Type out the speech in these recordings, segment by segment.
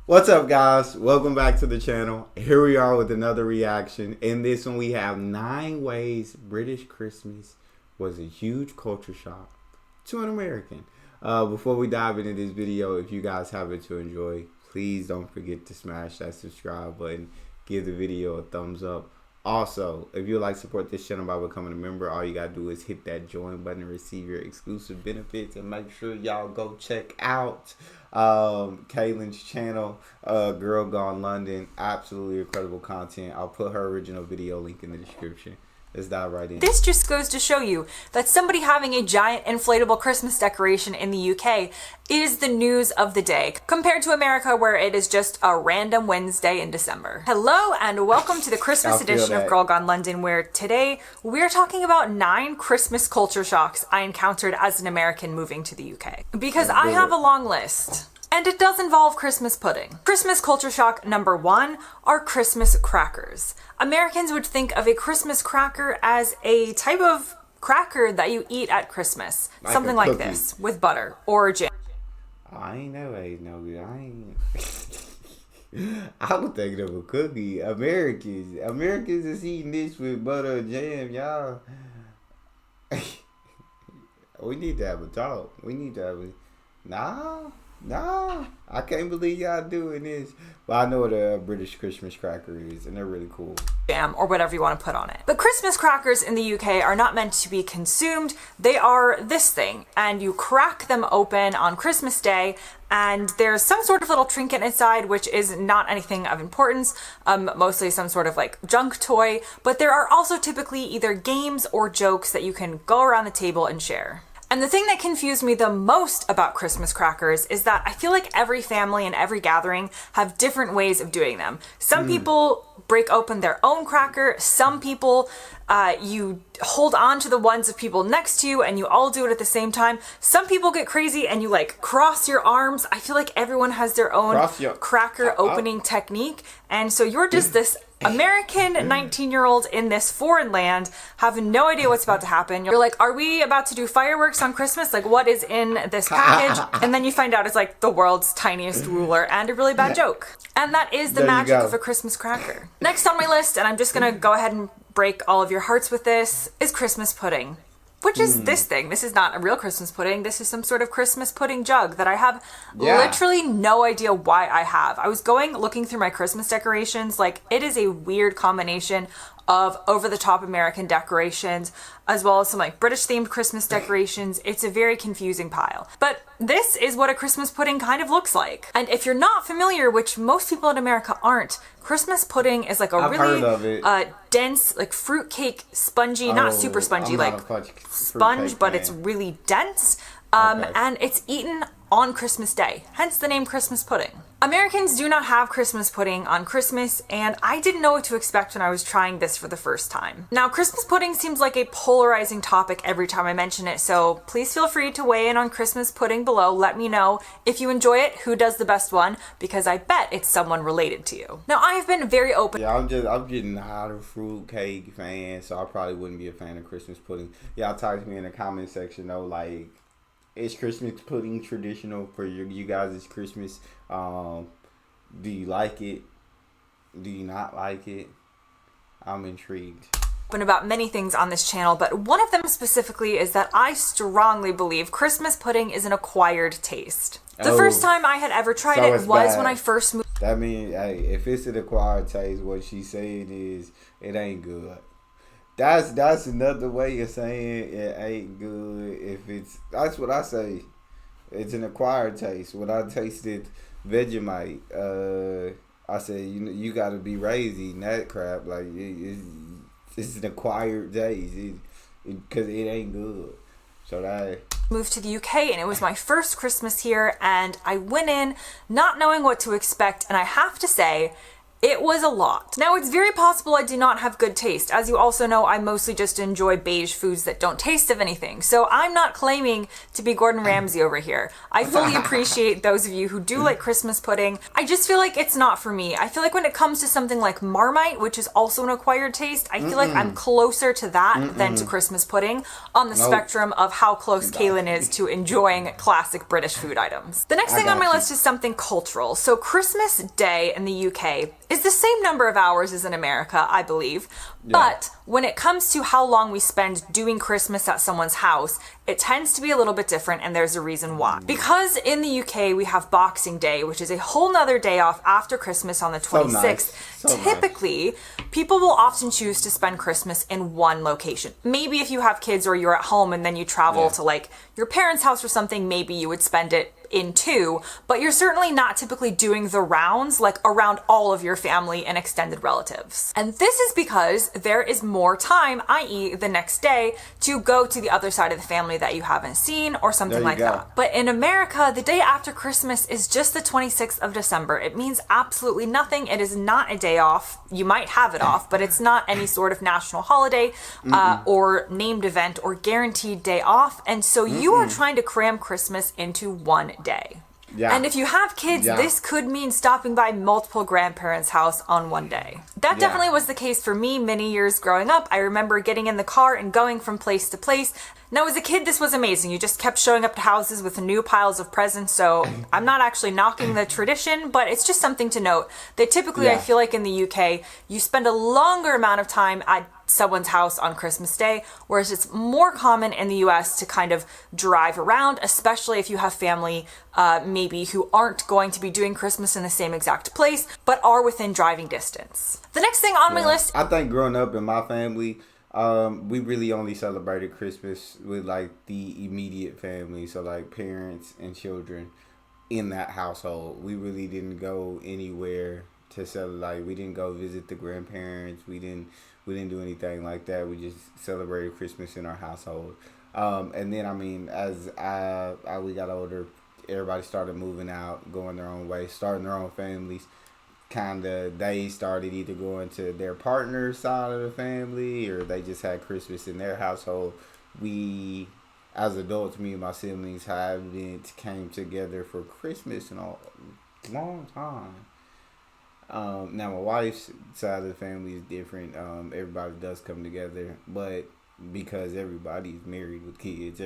What's up, guys? Welcome back to the channel. Here we are with another reaction. In this one, we have 9 ways British Christmas was a huge culture shock to an American. Before we dive into this video, if you guys have it to enjoy, please don't forget to smash that subscribe button. Give the video a thumbs up. Also, if you'd like to support this channel by becoming a member, all you gotta do is hit that join button and receive your exclusive benefits. And make sure y'all go check out Kaylin's channel, Girl Gone London. Absolutely incredible content. I'll put her original video link in the description. Let's dive right in. This just goes to show you that somebody having a giant inflatable Christmas decoration in the UK is the news of the day, compared to America where it is just a random Wednesday in December. Hello and welcome to the Christmas edition of Girl Gone London, where today we're talking about 9 Christmas culture shocks I encountered as an American moving to the UK. Because I have a long list. And it does involve Christmas pudding. Christmas culture shock number 1 are Christmas crackers. Americans would think of a Christmas cracker as a type of cracker that you eat at Christmas. Like something like this, with butter or jam. I ain't never ate no good. I was thinking of a cookie. Americans is eating this with butter or jam, y'all. We need to have a talk. We need to have a... Nah, I can't believe y'all doing this. But I know what a British Christmas cracker is, and they're really cool. Jam, or whatever you want to put on it. But Christmas crackers in the UK are not meant to be consumed. They are this thing, and you crack them open on Christmas Day, and there's some sort of little trinket inside, which is not anything of importance, mostly some sort of like junk toy. But there are also typically either games or jokes that you can go around the table and share. And the thing that confused me the most about Christmas crackers is that I feel like every family and every gathering have different ways of doing them. Some people break open their own cracker. Some people, you hold on to the ones of people next to you and you all do it at the same time. Some people get crazy and you like cross your arms. I feel like everyone has their own cracker opening technique. And so you're just this American 19-year-old in this foreign land, have no idea what's about to happen. You're like, are we about to do fireworks on Christmas? Like, what is in this package? And then you find out it's like the world's tiniest ruler and a really bad joke. And that is the magic of a Christmas cracker. Next on my list, and I'm just gonna go ahead and break all of your hearts with this, is Christmas pudding. Which is this thing. This is not a real Christmas pudding. This is some sort of Christmas pudding jug that I have literally no idea why I have. I was looking through my Christmas decorations. Like, it is a weird combination of over-the-top American decorations, as well as some like British-themed Christmas decorations. It's a very confusing pile. But this is what a Christmas pudding kind of looks like. And if you're not familiar, which most people in America aren't, Christmas pudding is like a really dense, like fruitcake, spongy, not super spongy, like sponge, but it's really dense. And it's eaten on Christmas Day, hence the name Christmas pudding. Americans do not have Christmas pudding on Christmas, and I didn't know what to expect when I was trying this for the first time. Now, Christmas pudding seems like a polarizing topic every time I mention it, so please feel free to weigh in on Christmas pudding below. Let me know if you enjoy it, who does the best one, because I bet it's someone related to you. Now, I have been very open. Yeah, I'm getting not a fruit cake fan, so I probably wouldn't be a fan of Christmas pudding. Y'all talk to me in the comment section though, like, is Christmas pudding traditional for you guys' Christmas? Do you like it? Do you not like it? I'm intrigued. About many things on this channel, but one of them specifically is that I strongly believe Christmas pudding is an acquired taste. The first time I had ever tried it was when I first moved. That means, hey, if it's an acquired taste, what she's saying is it ain't good. That's another way of saying it ain't good. That's what I say. It's an acquired taste. When I tasted Vegemite, I said you got to be raised eating that crap. Like it's an acquired taste because it ain't good. So that moved to the UK, and it was my first Christmas here, and I went in not knowing what to expect, and I have to say, It was a lot. Now, it's very possible I do not have good taste. As you also know, I mostly just enjoy beige foods that don't taste of anything. So I'm not claiming to be Gordon Ramsay over here. I fully appreciate those of you who do like Christmas pudding. I just feel like it's not for me. I feel like when it comes to something like Marmite, which is also an acquired taste, I feel like I'm closer to that than to Christmas pudding on the spectrum of how close Kaylin is to enjoying classic British food items. The next thing on my list is something cultural. So Christmas Day in the UK is the same number of hours as in America, I believe. Yeah. But when it comes to how long we spend doing Christmas at someone's house, it tends to be a little bit different, and there's a reason why. Because in the UK, we have Boxing Day, which is a whole nother day off after Christmas on the 26th. Typically, people will often choose to spend Christmas in one location. Maybe if you have kids or you're at home and then you travel to like your parents' house or something, maybe you would spend it in two, but you're certainly not typically doing the rounds like around all of your family and extended relatives. And this is because there is more time, i.e. the next day, to go to the other side of the family that you haven't seen or something like that. But in America, the day after Christmas is just the 26th of December. It means absolutely nothing. It is not a day off. You might have it off, but it's not any sort of national holiday or named event or guaranteed day off. And so you are trying to cram Christmas into one day. Yeah. And if you have kids, this could mean stopping by multiple grandparents' house on one day. That definitely was the case for me many years growing up. I remember getting in the car and going from place to place. Now, as a kid, this was amazing. You just kept showing up to houses with new piles of presents, so I'm not actually knocking the tradition, but it's just something to note that typically I feel like in the UK, you spend a longer amount of time at someone's house on Christmas Day, whereas it's more common in the US to kind of drive around, especially if you have family maybe who aren't going to be doing Christmas in the same exact place, but are within driving distance. The next thing on my list... I think growing up in my family, we really only celebrated Christmas with like the immediate family, so like parents and children in that household. We really didn't go anywhere to celebrate. We didn't go visit the grandparents. We didn't do anything like that. We just celebrated Christmas in our household. And then, I mean, as we got older, everybody started moving out, going their own way, starting their own families. They started either going to their partner's side of the family, or they just had Christmas in their household. We, as adults, me and my siblings, came together for Christmas in a long time. Now my wife's side of the family is different. Everybody does come together, but because everybody's married with kids,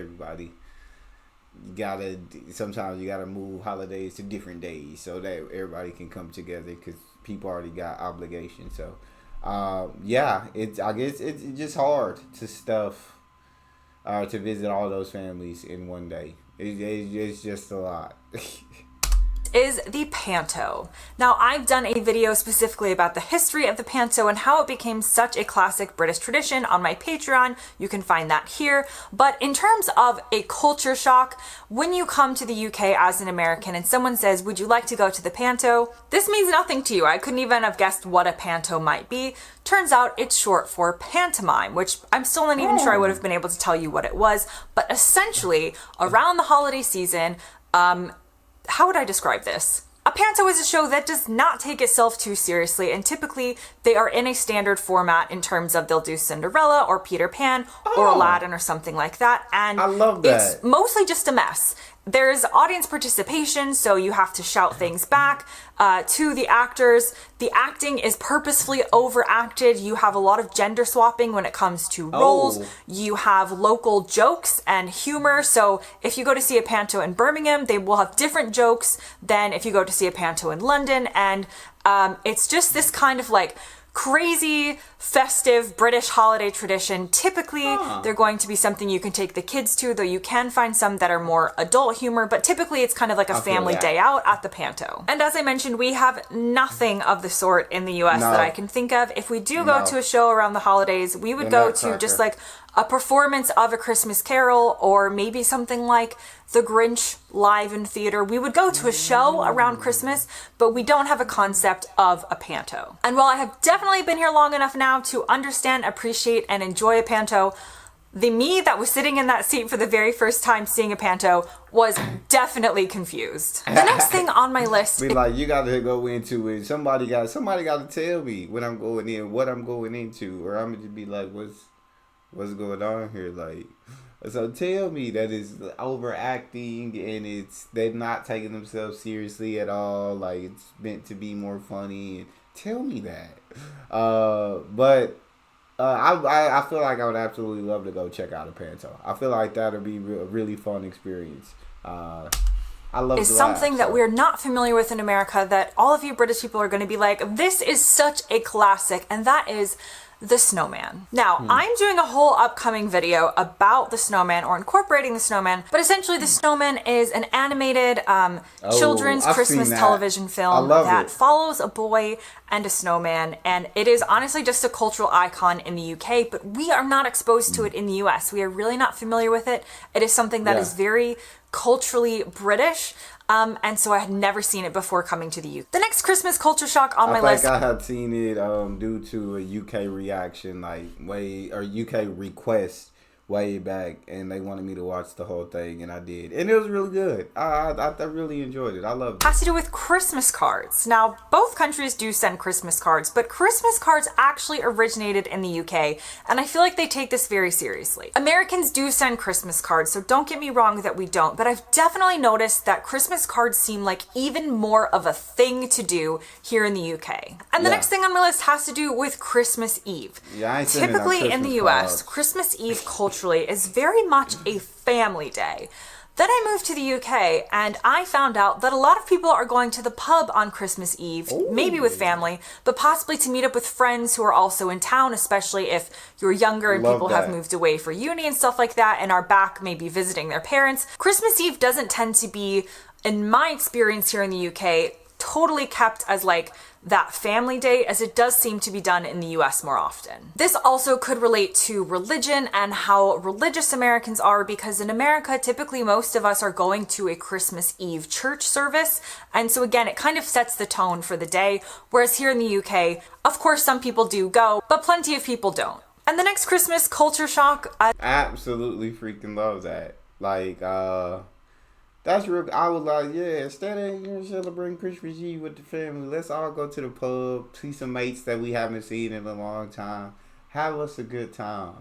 sometimes you gotta move holidays to different days so that everybody can come together, because people already got obligations. So I guess it's just hard to visit all those families in one day. It's just a lot. Is the Panto. Now, I've done a video specifically about the history of the Panto and how it became such a classic British tradition on my Patreon. You can find that here. But in terms of a culture shock, when you come to the UK as an American and someone says, would you like to go to the Panto? This means nothing to you. I couldn't even have guessed what a Panto might be. Turns out it's short for pantomime, which I'm still not even sure I would have been able to tell you what it was. But essentially, around the holiday season, how would I describe this? A panto is a show that does not take itself too seriously, and typically they are in a standard format in terms of they'll do Cinderella or Peter Pan or Aladdin or something like that, and I love that. It's mostly just a mess. There's audience participation, so you have to shout things back to the actors. The acting is purposefully overacted. You have a lot of gender swapping when it comes to roles. You have local jokes and humor. So if you go to see a panto in Birmingham, they will have different jokes than if you go to see a panto in London. And it's just this kind of like crazy, festive British holiday tradition. Typically, they're going to be something you can take the kids to, though you can find some that are more adult humor, but typically it's kind of like a family day out at the Panto. And as I mentioned, we have nothing of the sort in the US that I can think of. If we do go to a show around the holidays, we would go to just like a performance of A Christmas Carol, or maybe something like The Grinch live in theater. We would go to a show around Christmas, but we don't have a concept of a panto. And while I have definitely been here long enough now to understand, appreciate, and enjoy a panto, The me that was sitting in that seat for the very first time seeing a Panto was definitely confused. The next thing on my list, be like, you gotta go into it. Somebody gotta tell me what I'm going into, or I'm gonna just be like, what's going on here? Like, so tell me that it's overacting and they're not taking themselves seriously at all. Like, it's meant to be more funny. And tell me that. But I feel like I would absolutely love to go check out a Panto. I feel like that would be a really fun experience. I love is something that we're not familiar with in America that all of you British people are going to be like, this is such a classic, and that is the Snowman. Now, I'm doing a whole upcoming video about the Snowman, or incorporating the Snowman, but essentially the Snowman is an animated children's Christmas television film that follows a boy and a snowman, and it is honestly just a cultural icon in the UK, but we are not exposed to it in the US. We are really not familiar with it. It is something that is very culturally British. And so I had never seen it before coming to the UK. The next Christmas culture shock on my list. I had seen it due to a UK reaction, UK request way back, and they wanted me to watch the whole thing, and I did, and it was really good. I really enjoyed it. I loved it. Has to do with Christmas cards. Now, both countries do send Christmas cards, but Christmas cards actually originated in the UK, and I feel like they take this very seriously. Americans do send Christmas cards, so don't get me wrong that we don't, but I've definitely noticed that Christmas cards seem like even more of a thing to do here in the UK. And the next thing on my list has to do with Christmas Eve. Typically in the US, Christmas Eve culturally is very much a family day. Then I moved to the UK and I found out that a lot of people are going to the pub on Christmas Eve, maybe with family, but possibly to meet up with friends who are also in town, especially if you're younger and people have moved away for uni and stuff like that and are back maybe visiting their parents. Christmas Eve doesn't tend to be, in my experience here in the UK, totally kept as like that family day as it does seem to be done in the US more often. This also could relate to religion and how religious Americans are, because in America, typically most of us are going to a Christmas Eve church service. And so again, it kind of sets the tone for the day. Whereas here in the UK, of course, some people do go, but plenty of people don't. And the next Christmas culture shock. I absolutely freaking love that. Like, that's real. I was like, instead of celebrating Christmas Eve with the family, let's all go to the pub, see some mates that we haven't seen in a long time, have us a good time.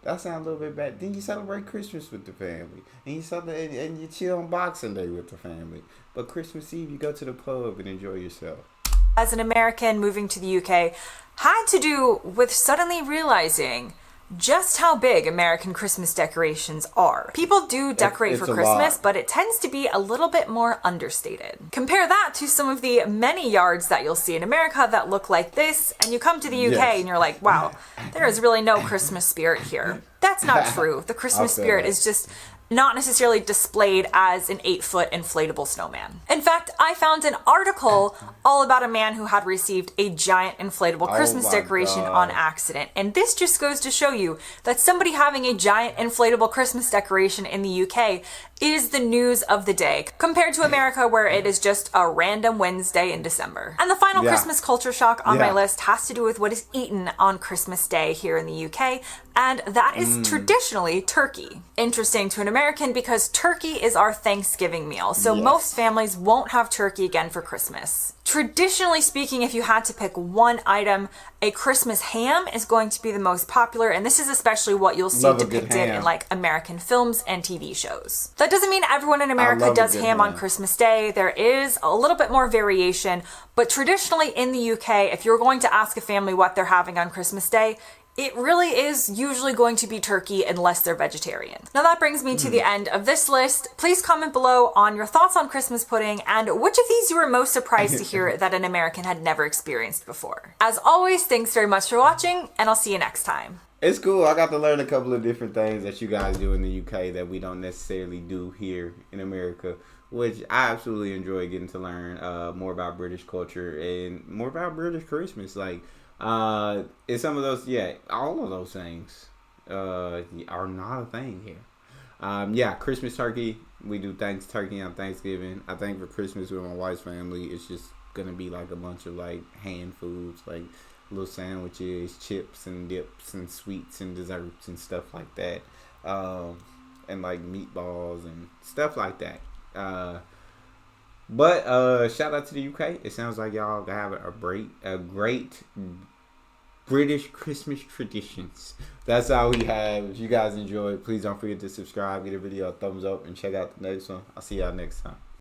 That sounds a little bit bad. Then you celebrate Christmas with the family, and you chill on Boxing Day with the family. But Christmas Eve, you go to the pub and enjoy yourself. As an American moving to the UK, had to do with suddenly realizing just how big American Christmas decorations are. People do decorate for Christmas, but it tends to be a little bit more understated. Compare that to some of the many yards that you'll see in America that look like this, and you come to the UK and you're like, wow, there is really no Christmas spirit here. That's not true. The Christmas spirit is just not necessarily displayed as an 8-foot inflatable snowman. In fact, I found an article all about a man who had received a giant inflatable Christmas decoration on accident. And this just goes to show you that somebody having a giant inflatable Christmas decoration in the UK is the news of the day, compared to America where it is just a random Wednesday in December. And the final Christmas culture shock on my list has to do with what is eaten on Christmas Day here in the UK, and that is traditionally turkey. Interesting to an American because turkey is our Thanksgiving meal, so most families won't have turkey again for Christmas. Traditionally speaking, if you had to pick one item, a Christmas ham is going to be the most popular, and this is especially what you'll see depicted in like American films and TV shows. That doesn't mean everyone in America does ham on Christmas Day. There is a little bit more variation, but traditionally in the UK, if you're going to ask a family what they're having on Christmas Day, it really is usually going to be turkey unless they're vegetarian. Now that brings me to the end of this list. Please comment below on your thoughts on Christmas pudding and which of these you were most surprised to hear that an American had never experienced before. As always, thanks very much for watching, and I'll see you next time. It's cool. I got to learn a couple of different things that you guys do in the UK that we don't necessarily do here in America, which I absolutely enjoy getting to learn more about British culture and more about British Christmas. Like, it's some of those, all of those things are not a thing here. Christmas turkey, we do turkey on Thanksgiving. I think for Christmas with my wife's family, it's just gonna be like a bunch of like hand foods, like little sandwiches, chips and dips and sweets and desserts and stuff like that, and like meatballs and stuff like that. But shout out to the UK. It sounds like y'all have a great British Christmas traditions. That's all we have. If you guys enjoyed, please don't forget to subscribe, give the video a thumbs up, and check out the next one. I'll see y'all next time.